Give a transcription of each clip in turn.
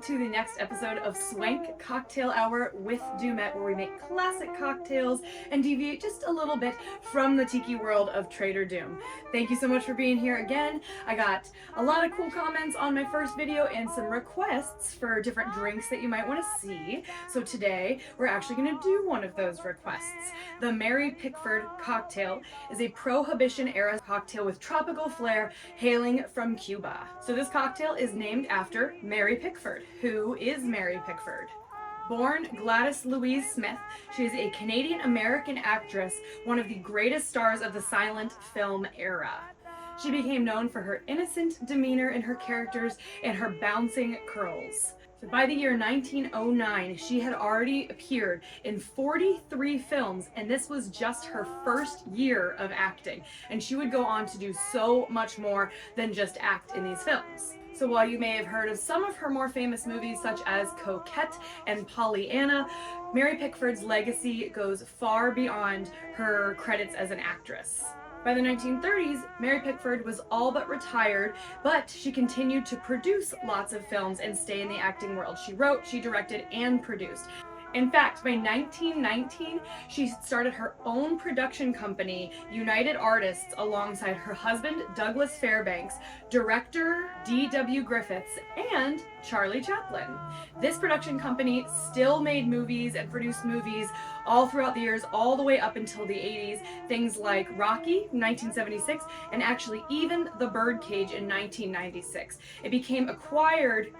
to the next episode of Swank Cocktail Hour with Doomette, where we make classic cocktails and deviate just a little bit from the tiki world of Trader Doom. Thank you so much for being here again. I got a lot of cool comments on my first video and some requests for different drinks that you might want to see. So today we're actually going to do one of those requests. The Mary Pickford cocktail is a Prohibition era cocktail with tropical flair hailing from Cuba. So this cocktail is named after Mary Pickford. Who is Mary Pickford? Born Gladys Louise Smith, she is a Canadian-American actress, one of the greatest stars of the silent film era. She became known for her innocent demeanor in her characters and her bouncing curls. So by the year 1909, she had already appeared in 43 films, and this was just her first year of acting. And she would go on to do so much more than just act in these films. So while you may have heard of some of her more famous movies such as Coquette and Pollyanna, Mary Pickford's legacy goes far beyond her credits as an actress. By the 1930s, Mary Pickford was all but retired, but she continued to produce lots of films and stay in the acting world. She wrote, she directed, and produced. In fact, by 1919, she started her own production company, United Artists, alongside her husband, Douglas Fairbanks, director D.W. Griffiths, and Charlie Chaplin. This production company still made movies and produced movies all throughout the years, all the way up until the 80s. Things like Rocky, 1976, and actually even The Birdcage in 1996. It became acquired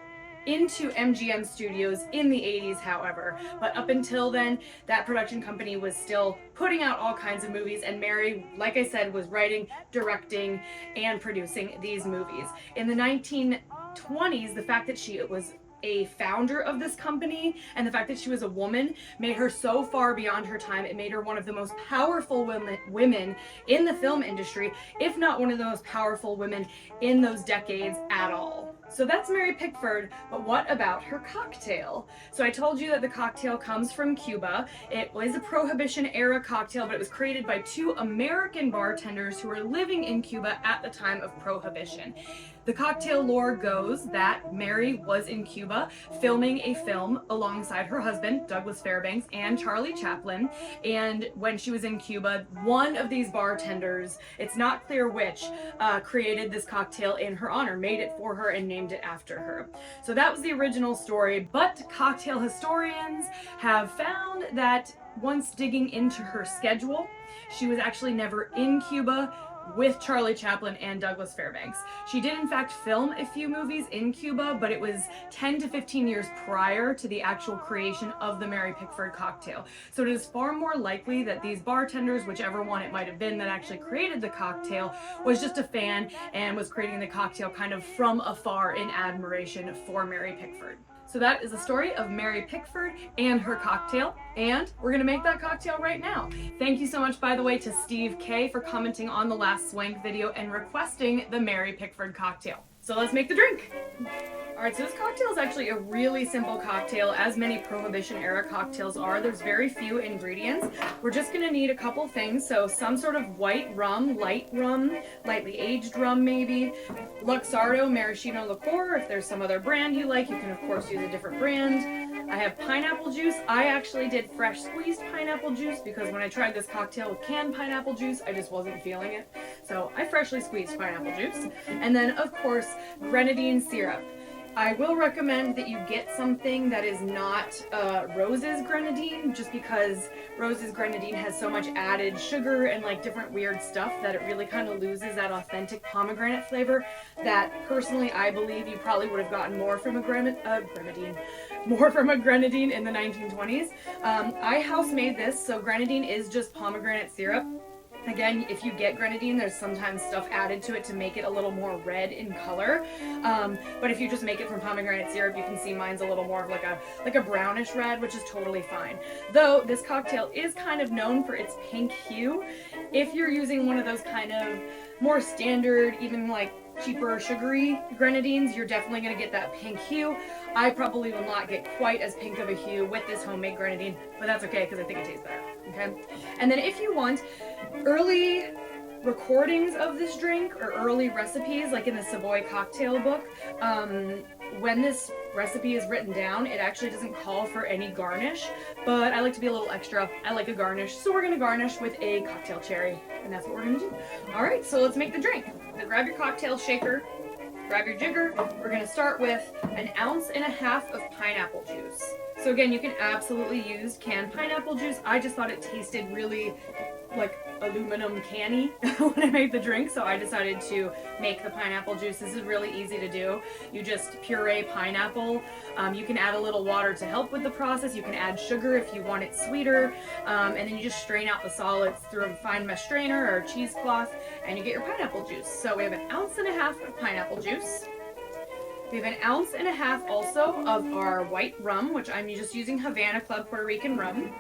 into MGM Studios in the 80s, however, but up until then, that production company was still putting out all kinds of movies, and Mary, like I said, was writing, directing, and producing these movies. In the 1920s, the fact that she was a founder of this company and the fact that she was a woman made her so far beyond her time. It made her one of the most powerful women in the film industry, if not one of the most powerful women in those decades at all. So that's Mary Pickford, but what about her cocktail? So I told you that the cocktail comes from Cuba. It was a Prohibition era cocktail, but it was created by two American bartenders who were living in Cuba at the time of Prohibition. The cocktail lore goes that Mary was in Cuba filming a film alongside her husband, Douglas Fairbanks, and Charlie Chaplin. And when she was in Cuba, one of these bartenders, it's not clear which, created this cocktail in her honor, made it for her and named it after her. So that was the original story, but cocktail historians have found that once digging into her schedule, she was actually never in Cuba with Charlie Chaplin and Douglas Fairbanks. She did in fact film a few movies in Cuba, but it was 10 to 15 years prior to the actual creation of the Mary Pickford cocktail. So it is far more likely that these bartenders, whichever one it might have been that actually created the cocktail, was just a fan and was creating the cocktail kind of from afar in admiration for Mary Pickford. So that is the story of Mary Pickford and her cocktail, and we're gonna make that cocktail right now. Thank you so much, by the way, to Steve K for commenting on the last Swank video and requesting the Mary Pickford cocktail. So let's make the drink. All right, so this cocktail is actually a really simple cocktail, as many Prohibition era cocktails are. There's very few ingredients. We're just gonna need a couple things. So some sort of white rum, lightly aged rum maybe, Luxardo Maraschino Liqueur. If there's some other brand you like, you can of course use a different brand. I have pineapple juice. I actually did fresh squeezed pineapple juice because when I tried this cocktail with canned pineapple juice, I just wasn't feeling it. So I freshly squeezed pineapple juice. And then of course, grenadine syrup. I will recommend that you get something that is not Rose's grenadine, just because Rose's grenadine has so much added sugar and like different weird stuff that it really kind of loses that authentic pomegranate flavor that personally I believe you probably would have gotten more from a grenadine in the 1920s. I house made this, so grenadine is just pomegranate syrup. Again, if you get grenadine, there's sometimes stuff added to it to make it a little more red in color. But if you just make it from pomegranate syrup, you can see mine's a little more of like a brownish red, which is totally fine. Though this cocktail is kind of known for its pink hue. If you're using one of those kind of more standard, even like cheaper sugary grenadines, you're definitely going to get that pink hue. I probably will not get quite as pink of a hue with this homemade grenadine, but that's okay because I think it tastes better. Okay, and then if you want early recordings of this drink or early recipes, like in the Savoy cocktail book, when this recipe is written down, it actually doesn't call for any garnish, but I like to be a little extra. I like a garnish, so we're gonna garnish with a cocktail cherry, and that's what we're gonna do. All right, so let's make the drink. So grab your cocktail shaker, grab your jigger. We're gonna start with 1.5 ounces of pineapple juice. So again, you can absolutely use canned pineapple juice. I just thought it tasted really like aluminum canny when I made the drink, so I decided to make the pineapple juice. This is really easy to do. You just puree pineapple. You can add a little water to help with the process. You can add sugar if you want it sweeter, and then you just strain out the solids through a fine mesh strainer or a cheesecloth, and you get your pineapple juice. So we have 1.5 ounces of pineapple juice. We have 1.5 ounces also of our white rum, which I'm just using Havana Club Puerto Rican rum.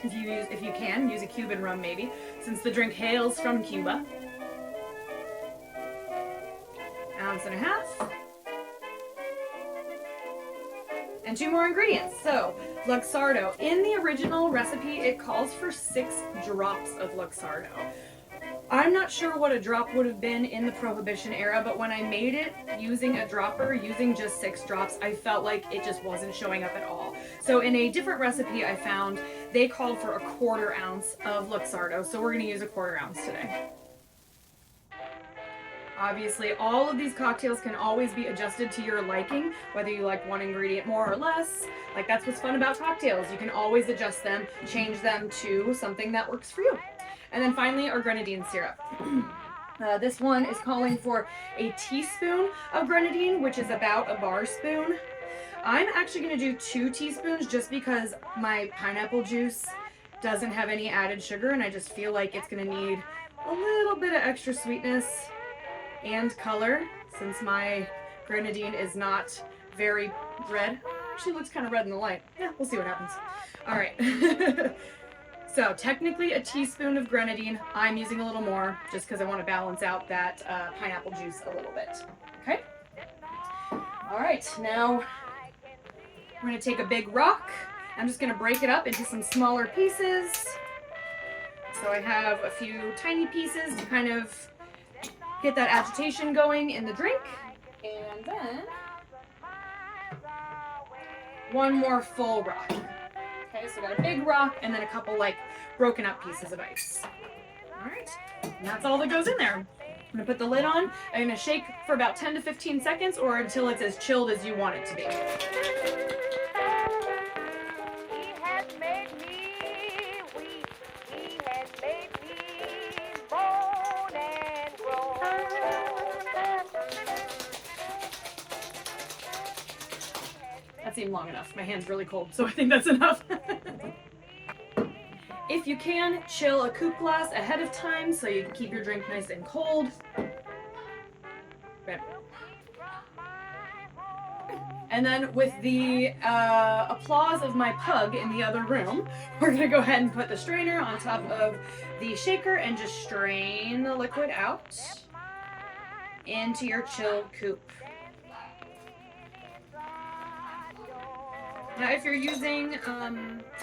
If you can, use a Cuban rum maybe, since the drink hails from Cuba. 1.5 ounces. And 2 more ingredients. So, Luxardo. In the original recipe, it calls for 6 drops of Luxardo. I'm not sure what a drop would have been in the Prohibition era, but when I made it using a dropper, using just 6 drops, I felt like it just wasn't showing up at all. So in a different recipe I found, they called for 1/4 ounce of Luxardo, so we're going to use 1/4 ounce today. Obviously, all of these cocktails can always be adjusted to your liking, whether you like one ingredient more or less. Like, that's what's fun about cocktails. You can always adjust them, change them to something that works for you. And then finally, our grenadine syrup. This one is calling for a teaspoon of grenadine, which is about a bar spoon. I'm actually going to do 2 teaspoons just because my pineapple juice doesn't have any added sugar, and I just feel like it's going to need a little bit of extra sweetness and color, since my grenadine is not very red. Actually looks kind of red in the light. Yeah, we'll see what happens. All right. So technically a teaspoon of grenadine. I'm using a little more just because I want to balance out that pineapple juice a little bit. Okay? All right, now we're going to take a big rock. I'm just going to break it up into some smaller pieces. So I have a few tiny pieces to kind of get that agitation going in the drink. And then 1 more full rock. Okay, so I got a big rock and then a couple like broken up pieces of ice. All right, and that's all that goes in there. I'm gonna put the lid on. I'm gonna shake for about 10 to 15 seconds or until it's as chilled as you want it to be. That seemed long enough. My hand's really cold, so I think that's enough. If you can, chill a coupe glass ahead of time so you can keep your drink nice and cold. Okay. And then with the applause of my pug in the other room, we're gonna go ahead and put the strainer on top of the shaker and just strain the liquid out into your chilled coupe. Now, if you're using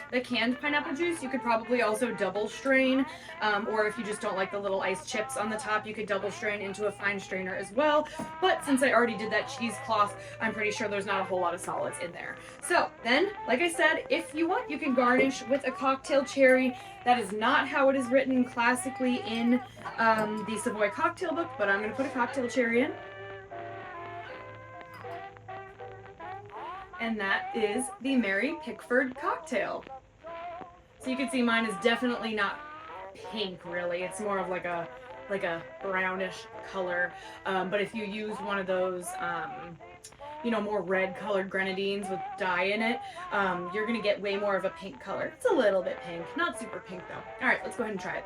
the canned pineapple juice, you could probably also double strain, or if you just don't like the little ice chips on the top, you could double strain into a fine strainer as well. But since I already did that cheesecloth, I'm pretty sure there's not a whole lot of solids in there. So then, like I said, if you want, you can garnish with a cocktail cherry. That is not how it is written classically in the Savoy cocktail book, but I'm going to put a cocktail cherry in. And that is the Mary Pickford cocktail. So you can see mine is definitely not pink, really. It's more of like a brownish color. But if you use one of those, more red colored grenadines with dye in it, you're gonna get way more of a pink color. It's a little bit pink, not super pink though. All right, let's go ahead and try it.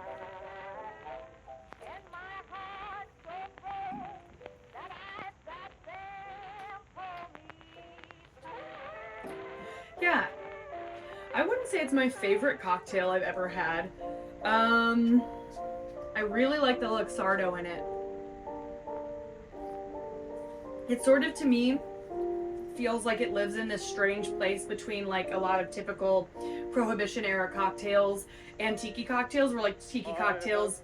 Yeah, I wouldn't say it's my favorite cocktail I've ever had. I really like the Luxardo in it. It sort of, to me, feels like it lives in this strange place between like a lot of typical Prohibition era cocktails and tiki cocktails, where like tiki cocktails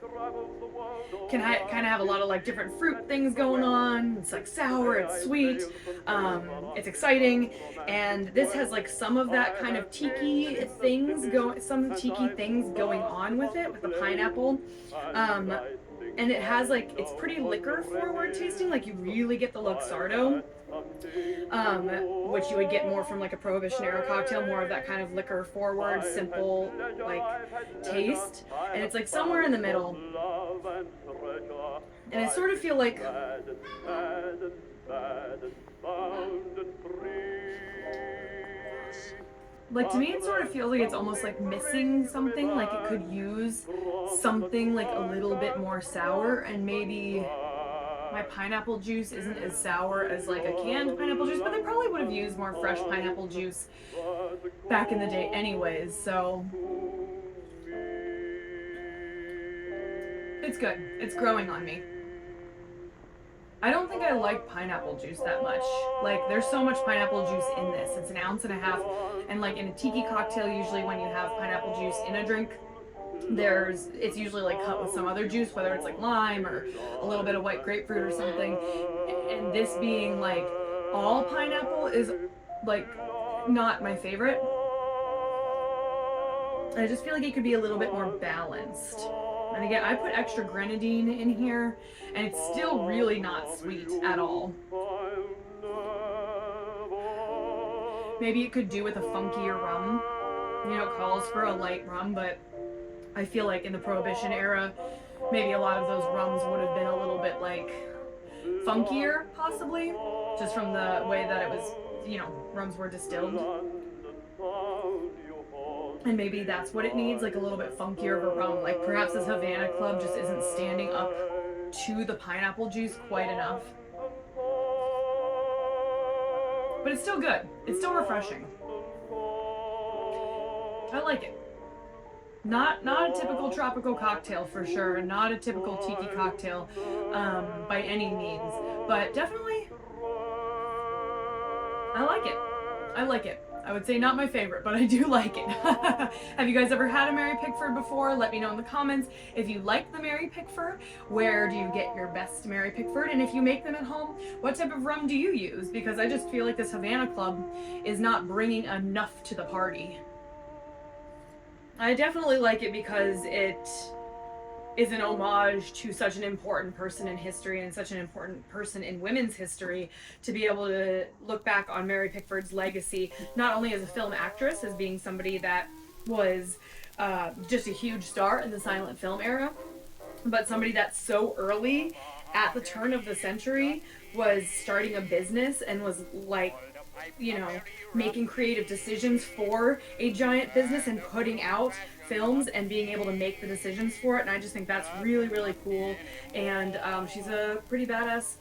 can kind of have a lot of like different fruit things going on. It's like sour, it's sweet, it's exciting, and this has like some of that kind of some tiki things going on with it, with the pineapple. And it has like, it's pretty liquor forward tasting, like you really get the Luxardo, which you would get more from like a Prohibition era cocktail, more of that kind of liquor forward, simple like taste, and it's like somewhere in the middle, and I sort of feel like to me it sort of feels like it's almost like missing something, like it could use something like a little bit more sour, and maybe my pineapple juice isn't as sour as like a canned pineapple juice, but they probably would have used more fresh pineapple juice back in the day anyways, so it's good. It's growing on me. I don't think I like pineapple juice that much. Like, there's so much pineapple juice in this. It's an ounce and a half, and like in a tiki cocktail, usually when you have pineapple juice in a drink, it's usually like cut with some other juice, whether it's like lime or a little bit of white grapefruit or something. And this being like all pineapple is like not my favorite. I just feel like it could be a little bit more balanced. And again, I put extra grenadine in here, and it's still really not sweet at all. Maybe it could do with a funkier rum. You know, it calls for a light rum, but I feel like in the Prohibition era, maybe a lot of those rums would have been a little bit like funkier, possibly, just from the way that it was, you know, rums were distilled. And maybe that's what it needs, like a little bit funkier of a rum. Like perhaps this Havana Club just isn't standing up to the pineapple juice quite enough. But it's still good. It's still refreshing. I like it. Not a typical tropical cocktail for sure. Not a typical tiki cocktail by any means. But definitely, I like it. I like it. I would say not my favorite, but I do like it. Have you guys ever had a Mary Pickford before? Let me know in the comments. If you like the Mary Pickford, where do you get your best Mary Pickford? And if you make them at home, what type of rum do you use? Because I just feel like this Havana Club is not bringing enough to the party. I definitely like it because it is an homage to such an important person in history and such an important person in women's history, to be able to look back on Mary Pickford's legacy, not only as a film actress, as being somebody that was just a huge star in the silent film era, but somebody that so early at the turn of the century was starting a business and was like, you know, making creative decisions for a giant business and putting out films and being able to make the decisions for it. And I just think that's really, really cool. And she's a pretty badass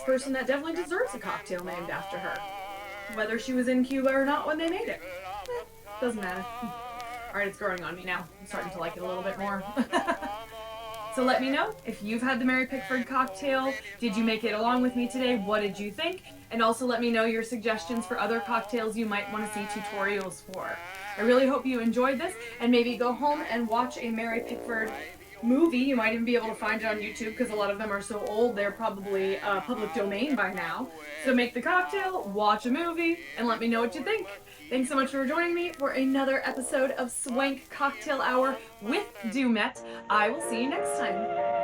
person that definitely deserves a cocktail named after her. Whether she was in Cuba or not when they made it, doesn't matter. All right, it's growing on me now. I'm starting to like it a little bit more. So let me know if you've had the Mary Pickford cocktail. Did you make it along with me today? What did you think? And also let me know your suggestions for other cocktails you might want to see tutorials for. I really hope you enjoyed this, and maybe go home and watch a Mary Pickford movie. You might even be able to find it on YouTube, because a lot of them are so old they're probably public domain by now. So make the cocktail, watch a movie, and let me know what you think. Thanks so much for joining me for another episode of Swank Cocktail Hour with Doomette. I will see you next time.